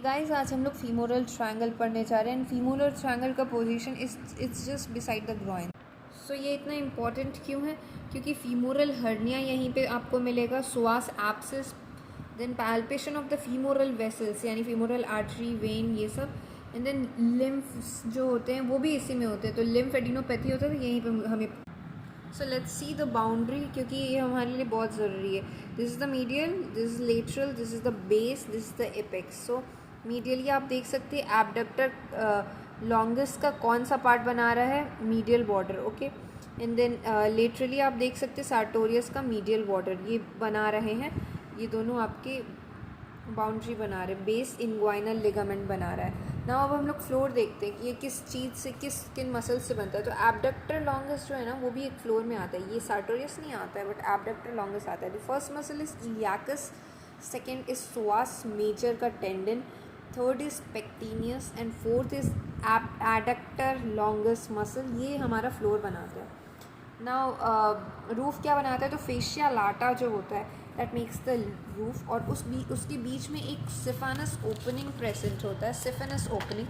Guys, आज हम लोग फीमोरल ट्रायंगल पढ़ने जा रहे हैं एंड फीमोरल ट्रायंगल का position it's just beside the groin. So ये इतना इम्पॉर्टेंट क्यों है? क्योंकि फीमोरल हर्निया यहीं पे आपको मिलेगा, psoas abscess, then palpation of the femoral vessels यानी फीमोरल आर्टरी, वेन, ये सब, एंड देन लिम्फ्स जो होते हैं वो भी इसी में होते हैं। तो लिम्फेडिनोपैथी होता है तो यहीं पे हमें। So let's see the boundary, क्योंकि ये हमारे लिए बहुत ज़रूरी है। This is the medial, this is lateral, this is the base, this is the apex. So medially आप देख सकते हैं एबडक्टर लॉन्गेस्ट का कौन सा पार्ट बना रहा है, medial border, okay. And then laterally आप देख सकते हैं सार्टोरियस का मीडियल बॉर्डर, ये बना रहे हैं, ये दोनों आपके बाउंड्री बना रहे हैं। बेस इनग्वाइनल लिगामेंट बना रहा है। ना अब हम लोग फ्लोर देखते हैं कि ये किस चीज़ से, किन मसल से बनता है। तो एबडक्टर लॉन्गेस्ट जो है ना वो भी एक फ्लोर में आता है। ये सार्टोरियस नहीं आता है बट एबडक्टर लॉन्गेस्ट आता है। The first muscle is iliacus, second is psoas major का tendon, third is pectineus and fourth is adductor longus muscle. ये हमारा फ्लोर बनाता है। नाउ रूफ क्या बनाता है? तो फेशिया लाटा जो होता है दैट मेक्स द रूफ, और उसके बीच में एक सिफानस ओपनिंग प्रेजेंट होता है। सिफानस ओपनिंग,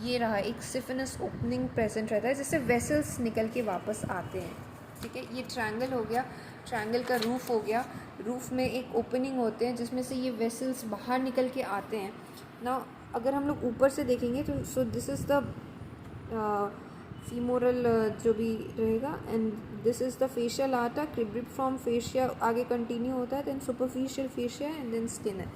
ये रहा, एक सिफानस ओपनिंग प्रेजेंट रहता है जिससे वेसल्स निकल के वापस आते हैं। ठीक है, ये ट्रायंगल हो गया, ट्रायंगल का रूफ हो गया। रूफ में एक ओपनिंग होते हैं जिसमें से ये वेसल्स बाहर निकल के आते हैं। नाउ अगर हम लोग ऊपर से देखेंगे तो so this is the femoral जो भी रहेगा, and this is the fascia lata, cribriform fascia आगे कंटिन्यू होता है, then superficial fascia and then skin है।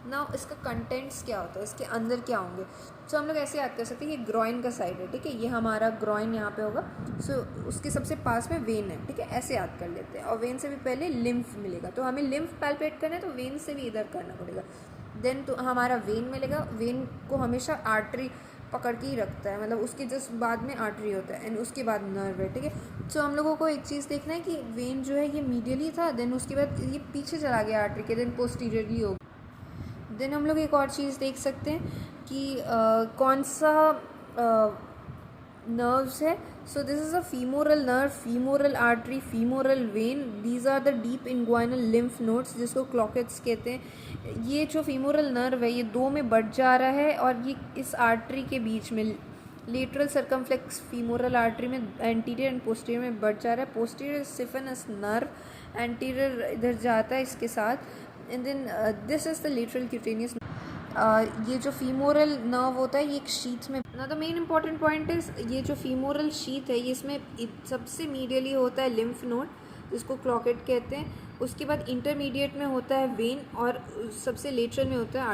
नाउ इसका कंटेंट्स क्या होता है, इसके अंदर क्या होंगे? सो हम लोग ऐसे याद कर सकते हैं, ये ग्रॉइन का साइड है, ठीक है, ये हमारा ग्रॉइन यहाँ पे होगा। सो उसके सबसे पास में वेन है, ठीक है, ऐसे याद कर लेते हैं। और वेन से भी पहले लिम्फ मिलेगा, तो हमें लिम्फ पैल्पेट करना है तो वेन से भी इधर करना पड़ेगा। देन तो हमारा वेन मिलेगा। वेन को हमेशा आर्टरी पकड़ के ही रखता है, मतलब उसके जस्ट बाद में आर्टरी होता है एंड उसके बाद नर्व है, ठीक है। सो हम लोगों को एक चीज़ देखना है कि वेन जो है ये मीडियली था, देन उसके बाद ये पीछे चला गया आर्टरी के, देन पोस्टीरियरली हो गया। देन हम लोग एक और चीज़ देख सकते हैं कि कौन सा नर्व्स है। So this is a femoral nerve, femoral artery, femoral vein, these are the deep inguinal lymph nodes जिसको क्लॉकेट्स कहते हैं। ये जो फीमोरल नर्व है ये दो में बढ़ जा रहा है और ये इस आर्टरी के बीच में लेटरल सर्कमफ्लेक्स फीमोरल आर्टरी में एंटीरियर एंड पोस्टीरियर में बढ़ जा रहा है। पोस्टीरियर सिफिनस नर्व, एंटीरियर इधर जाता है इसके साथ, and then this is the lateral cutaneous. ये जो फीमोरल नर्व होता है ये एक शीथ में ना। The main important point is ये जो फीमोरल शीथ है ये इसमें सबसे मीडियली होता है लिम्फ नोड जिसको क्लॉकेट कहते हैं। उसके बाद इंटरमीडिएट में होता है वेन और सबसे लेटरल में होता है